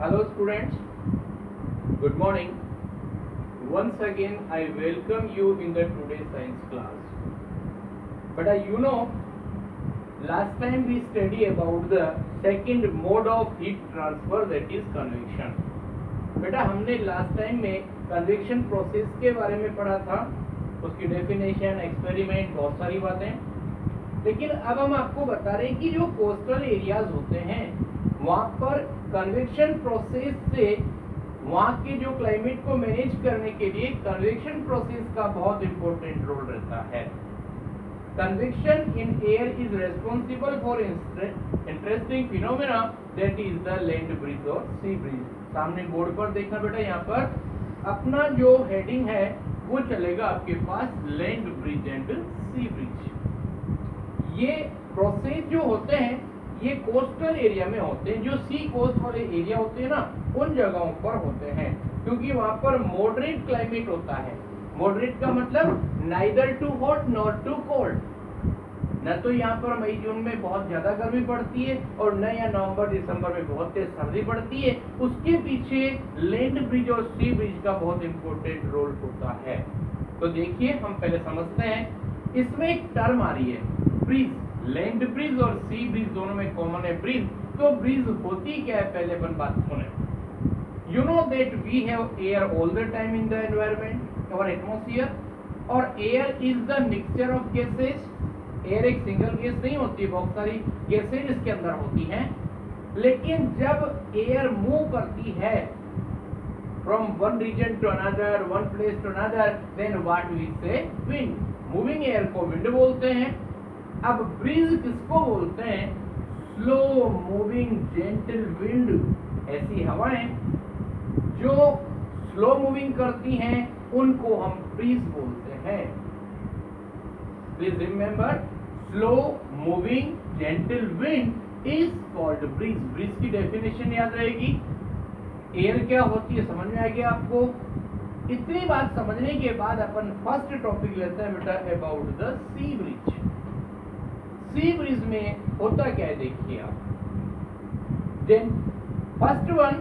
Hello students, good morning. Once again I welcome you in the today's science class. But last time we study about the second mode of heat transfer, that is convection. बेटा हमने last time में convection process के बारे में पढ़ा था, उसकी definition, experiment, बहुत सारी बातें. लेकिन अब हम आपको बता रहे हैं कि जो कोस्टल एरियाज होते हैं वहाँ पर कन्वेक्शन प्रोसेस से वहाँ के जो क्लाइमेट को मैनेज करने के लिए कन्वेक्शन प्रोसेस का बहुत इंपॉर्टेंट रोल रहता है. Convection in air is responsible for interesting phenomena that is the land breeze और सी ब्रीज. सामने बोर्ड पर देखना बेटा, यहाँ पर अपना जो हेडिंग है वो चलेगा आपके पास land bridge and sea bridge. ये प्रोसेस जो होते हैं ये कोस्टल एरिया में होते हैं, जो सी कोस्ट वाले एरिया होते हैं ना उन जगहों पर होते हैं, क्योंकि वहां पर मॉडरेट क्लाइमेट होता है. मॉडरेट का मतलब neither too hot not too cold. न तो यहाँ पर मई जून में बहुत ज्यादा गर्मी पड़ती है और न या नवंबर दिसंबर में बहुत तेज सर्दी पड़ती है. उसके पीछे लैंड ब्रिज और सी ब्रिज का बहुत इंपॉर्टेंट रोल होता है. तो देखिए हम पहले समझते हैं. इसमें एक टर्म आ रही है ब्रिज. लैंड ब्रिज और सी ब्रिज दोनों में कॉमन है ब्रिज. तो ब्रिज होती क्या है पहले अपन बात सुने. You know that we have air all the time in the environment, our atmosphere, और air is the mixture of gases. Air एक सिंगल गैस नहीं होती, बहुत सारी गैसेज इसके अंदर होती हैं. लेकिन जब एयर मूव करती है from one region to another, one place to another, then what we say wind. Moving air को विंड बोलते हैं. अब ब्रीज किसको बोलते हैं? Slow moving gentle wind. ऐसी हवाएं जो स्लो मूविंग करती हैं उनको हम ब्रीज बोलते हैं. Please remember, slow moving gentle wind is called breeze. Breeze की डेफिनेशन याद रहेगी. एयर क्या होती है समझ में आ गया आपको. इतनी बात समझने के बाद अपन फर्स्ट टॉपिक लेते हैं बेटा about the sea bridge. Sea bridge में होता क्या है देखिए आप. Then first one,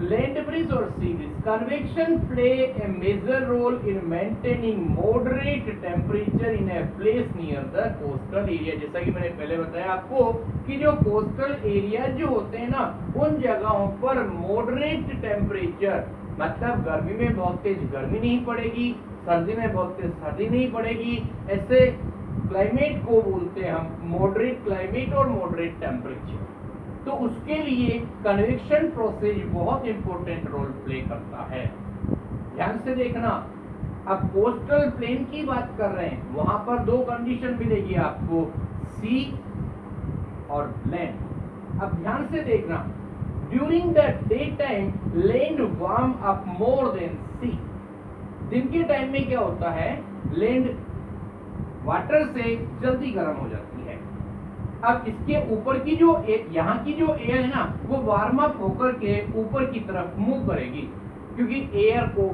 land bridge और sea bridge. Convection play a major role in maintaining moderate temperature in a place near the coastal area. जैसा कि मैंने पहले बताया आपको कि जो कोस्टल एरिया जो होते हैं ना उन जगहों पर मॉडरेट टेम्परेचर, मतलब गर्मी में बहुत तेज गर्मी नहीं पड़ेगी, सर्दी में बहुत तेज सर्दी नहीं पड़ेगी. ऐसे क्लाइमेट को बोलते हैं हम मॉडरेट क्लाइमेट और मॉडरेट टेम्परेचर. तो उसके लिए कन्वेक्शन प्रोसेस बहुत इंपॉर्टेंट रोल प्ले करता है. ध्यान से देखना. अब कोस्टल प्लेन की बात कर रहे हैं, वहां पर दो कंडीशन मिलेगी आपको, सी और लैंड. अब ध्यान से देखना. During the day time land warm up more than sea. दिन के टाइम में क्या होता है, लैंड वाटर से जल्दी गर्म हो जाती है. अब इसके ऊपर की जो यहाँ की जो एयर है ना वो वार्म अप होकर के ऊपर की तरफ मूव करेगी, क्योंकि एयर को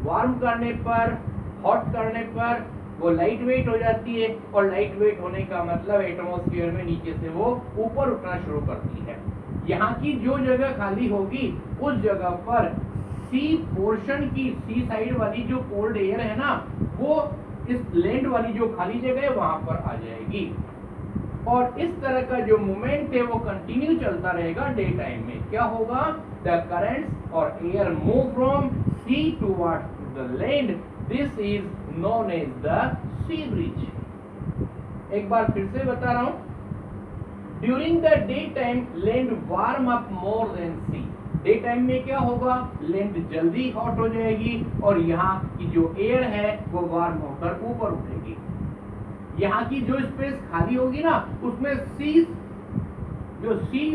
वार्म करने पर, हॉट करने पर वो लाइट वेट हो जाती है, और लाइट वेट होने का मतलब एटमॉस्फेयर में नीचे से वो ऊपर उठना शुरू करती है. यहाँ की जो जगह खाली होगी उस जगह पर सी पोर्शन की, सी साइड वाली जो कोल्ड एयर है ना वो इस लैंड वाली जो खाली जगह है वहां पर आ जाएगी. और इस तरह का जो मूवमेंट है वो कंटिन्यू चलता रहेगा डे टाइम में. क्या होगा, द करंट्स और air move from sea towards the land. This is known as the sea breeze. एक बार फिर से बता रहा हूं. During the day time land warm up more than sea. Day time में क्या होगा, लैंड जल्दी हॉट हो जाएगी और यहाँ की जो एयर है वो वार्म होकर ऊपर उठेगी. यहाँ की जो स्पेस खाली होगी ना उसमें सी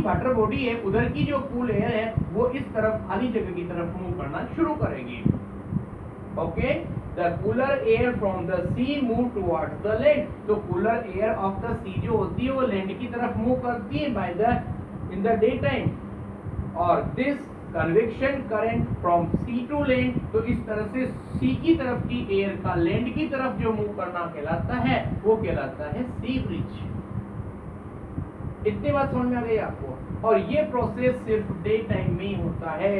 वाटर बॉडी है उधर की जो कूल एयर है वो इस तरफ खाली जगह की तरफ मूव करना शुरू करेगी. Okay, the cooler air from the sea move towards the land. तो cooler air of the sea जो होती है वो लैंड की तरफ मूव करती है इन द डे टाइम. और this convection current from sea to land. तो इस तरह से सी की तरफ की एयर का लैंड की तरफ जो मूव करना कहलाता है वो कहलाता है सी ब्रिज. इतनी बात समझ में आ गई आपको. और ये प्रोसेस सिर्फ डे टाइम में ही होता है,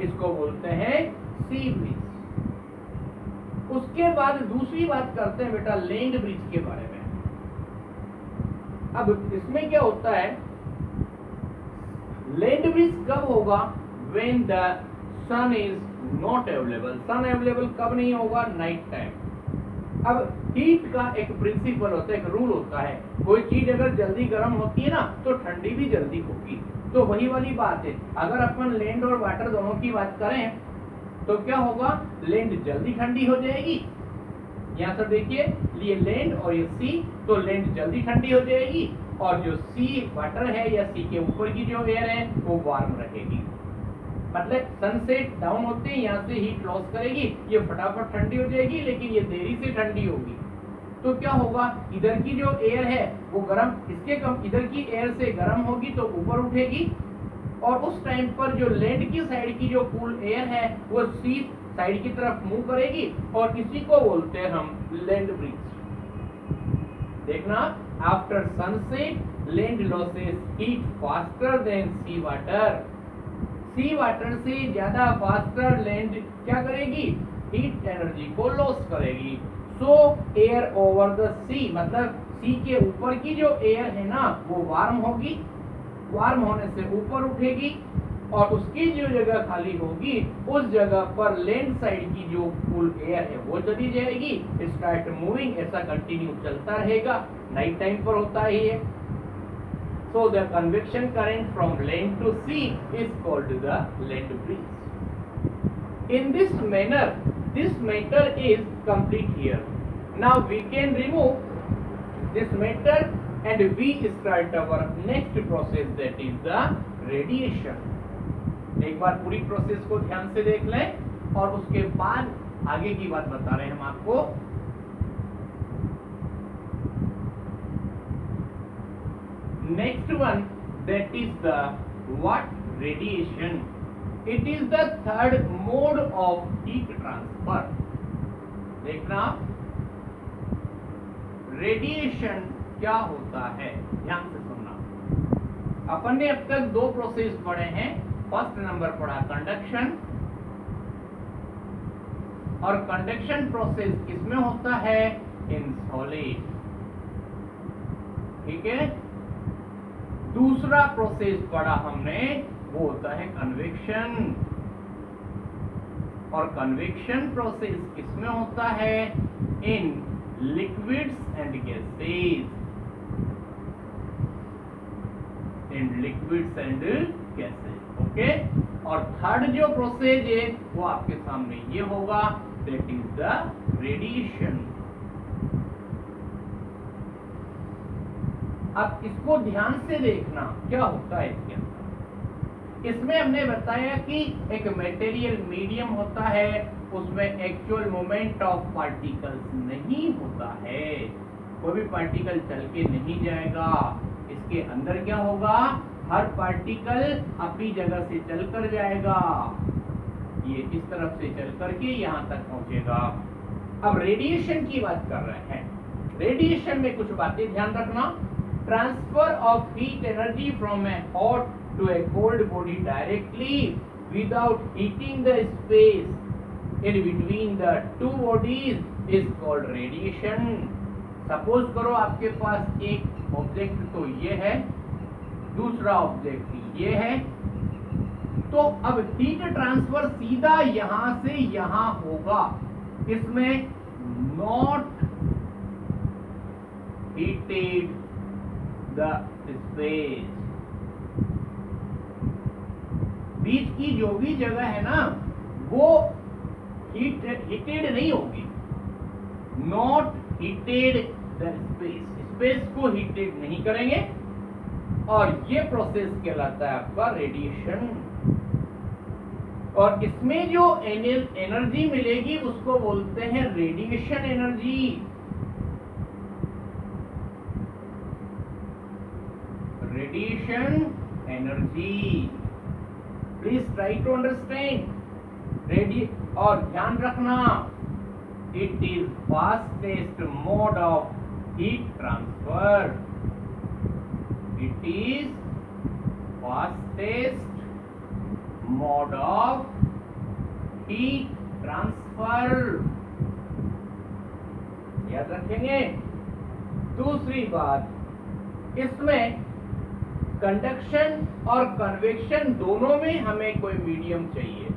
इसको बोलते हैं सी ब्रीज। उसके बाद दूसरी बात करते हैं बेटा लैंड ब्रिज के बारे में। अब इसमें क्या होता है, लैंड ब्रिज कब होगा, when the sun is not available. Sun available कब नहीं होगा, नाइट टाइम। अब हीट का एक प्रिंसिपल होता है, एक रूल होता है, कोई चीज अगर जल्दी गर्म होती है ना तो ठंडी भी जल्दी होगी। तो वही वाली बात है, अगर अपन लैंड और वाटर दोनों की बात करें तो क्या होगा, लैंड जल्दी ठंडी हो जाएगी। यहाँ से देखिए ये लैंड और ये सी, तो लैंड जल्दी ठंडी हो जाएगी और जो सी वाटर है या सी के ऊपर की जो एयर है वो वार्म रहेगी। मतलब सनसेट डाउन होते हैं यहाँ से हीट लॉस करेगी, ये फटाफट ठंडी हो जाएगी, लेकिन ये देरी से ठंडी होगी। तो क्या होगा, इधर की जो एयर है वो गर्म, इसके कम इधर की एयर से गर्म होगी तो ऊपर उठेगी, और उस टाइम पर जो लैंड की साइड की जो कूल एयर है वो सी साइड की तरफ मूव करेगी, और इसी को बोलते हैं हम लैंड ब्रिज। देखना, after sunset land losses heat faster than sea water. Sea water से ज्यादा फास्टर लैंड क्या करेगी, हीट एनर्जी को लॉस करेगी। सो एयर ओवर द सी, मतलब सी के ऊपर की जो एयर है ना वो वार्म होगी, वार्म होने से ऊपर उठेगी, और उसकी जो जगह खाली होगी उस जगह पर लैंड साइड की जो कूल एयर है वो चली जाएगी, स्टार्ट मूविंग, ऐसा कंटिन्यू चलता रहेगा, नाइट टाइम पर होता ही है। So the convection current from land to sea is called the land breeze. In this manner, this matter is complete here. Now we can remove this matter and we start our next process, that is the radiation. एक बार पूरी process को ध्यान से देख लें और उसके बाद आगे की बात बता रहे हैं हम आपको। Next one, that is the what, radiation. It is the third mode of heat transfer. देखना, रेडिएशन क्या होता है, ध्यान से सुनना। अपन ने अब तक दो प्रोसेस पढ़े हैं। फर्स्ट नंबर पढ़ा कंडक्शन, और कंडक्शन प्रोसेस किसमें होता है, इन सॉलिड, ठीक है। दूसरा प्रोसेस पढ़ा हमने वो होता है कन्वेक्शन, और कन्वेक्शन प्रोसेस किसमें होता है, in liquids and gases, in liquids and gases, okay. और थर्ड जो प्रोसेस है वो आपके सामने ये होगा, दैट इज द रेडिएशन। अब इसको ध्यान से देखना क्या होता है इसके अंदर। इसमें हमने बताया कि एक मटेरियल मीडियम होता है, उसमें एक्चुअल मोमेंट ऑफ पार्टिकल्स नहीं होता है, कोई भी पार्टिकल चल के नहीं जाएगा। इसके अंदर क्या होगा, हर पार्टिकल अपनी जगह से चल कर जाएगा, ये इस तरफ से चल करके यहां तक पहुंचेगा। अब रेडिएशन की बात कर रहे हैं। रेडिएशन में कुछ बातें ध्यान रखना। Transfer of heat energy from a hot to a cold body directly without heating the space in between the two bodies is called radiation. Suppose करो आपके पास एक ऑब्जेक्ट तो ये है, दूसरा ऑब्जेक्ट ये है, तो अब हीट ट्रांसफर सीधा यहां से यहां होगा, इसमें नॉट हीटेड द स्पेस, बीच की जो भी जगह है ना वो हीटेड नहीं होगी, not heated the space, space को हीटेड नहीं करेंगे, और ये प्रोसेस कहलाता है आपका रेडिएशन। और इसमें जो एनर्जी मिलेगी उसको बोलते हैं radiation energy. Radiation energy, please try to understand. और ध्यान रखना, it is fastest mode of heat transfer, it is fastest mode of heat transfer। याद रखेंगे। दूसरी बात, इसमें कंडक्शन और कन्वेक्शन दोनों में हमें कोई मीडियम चाहिए।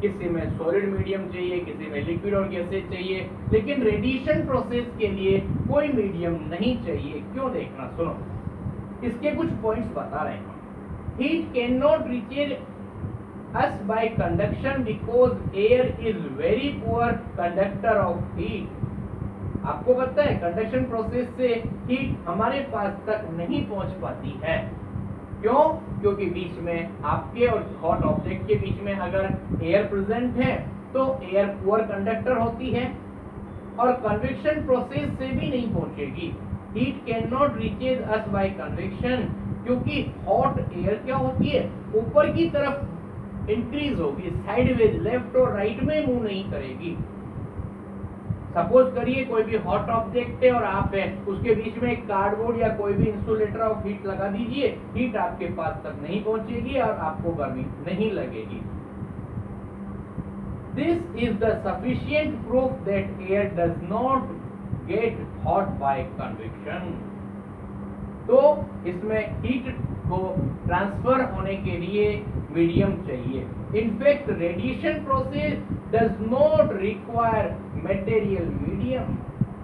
किसी में सॉलिड मीडियम चाहिए, किसी में लिक्विड और गैसेज चाहिए, लेकिन रेडिएशन प्रोसेस के लिए कोई मीडियम नहीं चाहिए। क्यों? देखना, सुनो, इसके कुछ पॉइंट्स बता रहे हैं। Heat can not reach us by conduction because air is very poor conductor of heat। आपको पता है कंडक्शन प्रोसेस से हीट हमारे पास तक नहीं पहुंच पाती है। क्यों? क्योंकि बीच में आपके और हॉट ऑब्जेक्ट के बीच में अगर एयर प्रेजेंट है तो एयर पुअर कंडक्टर होती है, और कन्वेक्शन प्रोसेस से भी नहीं पहुंचेगी। Heat can not reaches us by convection, क्योंकि हॉट एयर क्या होती है, ऊपर की तरफ इंक्रीज होगी, साइडवेज लेफ्ट और राइट में मूव नहीं करेगी। सपोज करिए कोई भी हॉट ऑब्जेक्ट है और आप है, उसके बीच में एक कार्डबोर्ड या कोई भी इंसुलेटर ऑफ हीट लगा दीजिए, हीट आपके पास तक नहीं पहुंचेगी और आपको गर्मी नहीं लगेगी। This is the sufficient proof that air does not get hot by convection। तो इसमें हीट को ट्रांसफर होने के लिए मीडियम चाहिए। In fact radiation process does not require material medium.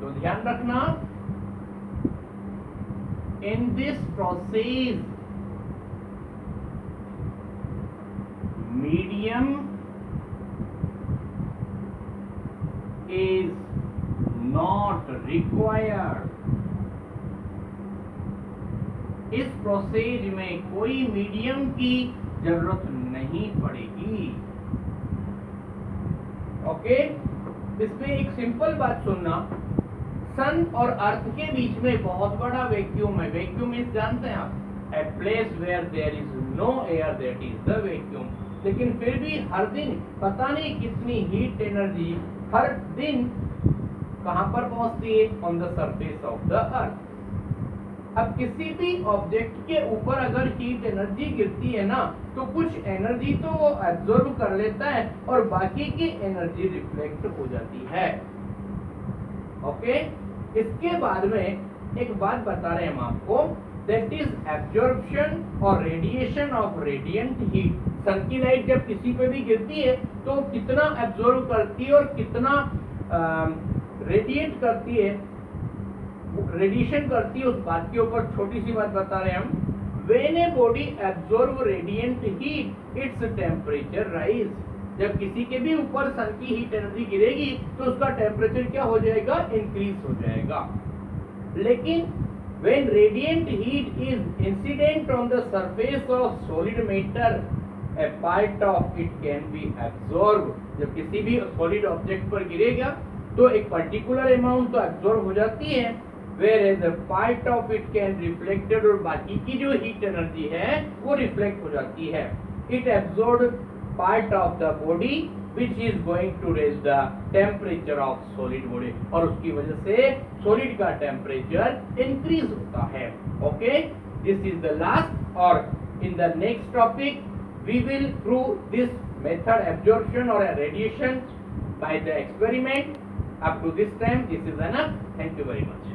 तो ध्यान रखना, in this process medium is not required। इस प्रोसेस में कोई मीडियम की जरूरत नहीं पड़ेगी। ओके, इसमें एक सिंपल बात सुनना, सन और अर्थ के बीच में बहुत बड़ा वैक्यूम है। वैक्यूम इज जानते हैं आप, a place where there is no air, that is the vacuum. लेकिन फिर भी हर दिन पता नहीं कितनी हीट एनर्जी हर दिन कहां पर पहुंचती है, on the surface of the earth. अब किसी भी ऑब्जेक्ट के ऊपर अगर हीट एनर्जी गिरती है ना, तो कुछ एनर्जी तो वो एब्जॉर्ब कर लेता है और बाकी की एनर्जी रिफ्लेक्ट हो जाती है। ओके, इसके बाद में एक बात बता रहे हैं हम आपको, दैट इज एब्जॉर्प्शन और रेडिएशन ऑफ रेडिएंट हीट। सन की लाइट जब किसी पे भी गिरती है तो कितना एब्जॉर्ब करती है और कितना रेडिएट करती है, रेडिएशन करती है, उस बात के ऊपर छोटी सी बात बता रहे हैं हम। When a body absorb radiant heat its temperature rise. जब किसी के भी ऊपर सन की हीट एनर्जी गिरेगी तो उसका टेम्परेचर क्या हो जाएगा, इंक्रीज हो जाएगा। लेकिन when radiant heat is incident on the surface of solid matter, a part of it can be absorbed। जब किसी भी सॉलिड ऑब्जेक्ट पर गिरेगा तो एक पर्टिकुलर अमाउंट तो एब्जॉर्ब हो जाती है, whereas a part of it can reflected, और बाकी की जो हीट एनर्जी है वो रिफ्लेक्ट हो जाती है। It absorbed part of the body which is going to raise the temperature of solid body, और उसकी वजह से सॉलिड का टेम्परेचर इंक्रीज होता है। Okay, this is the last, और in the next topic we will prove this method absorption or radiation by the experiment. Up to this time this is enough. Thank you very much.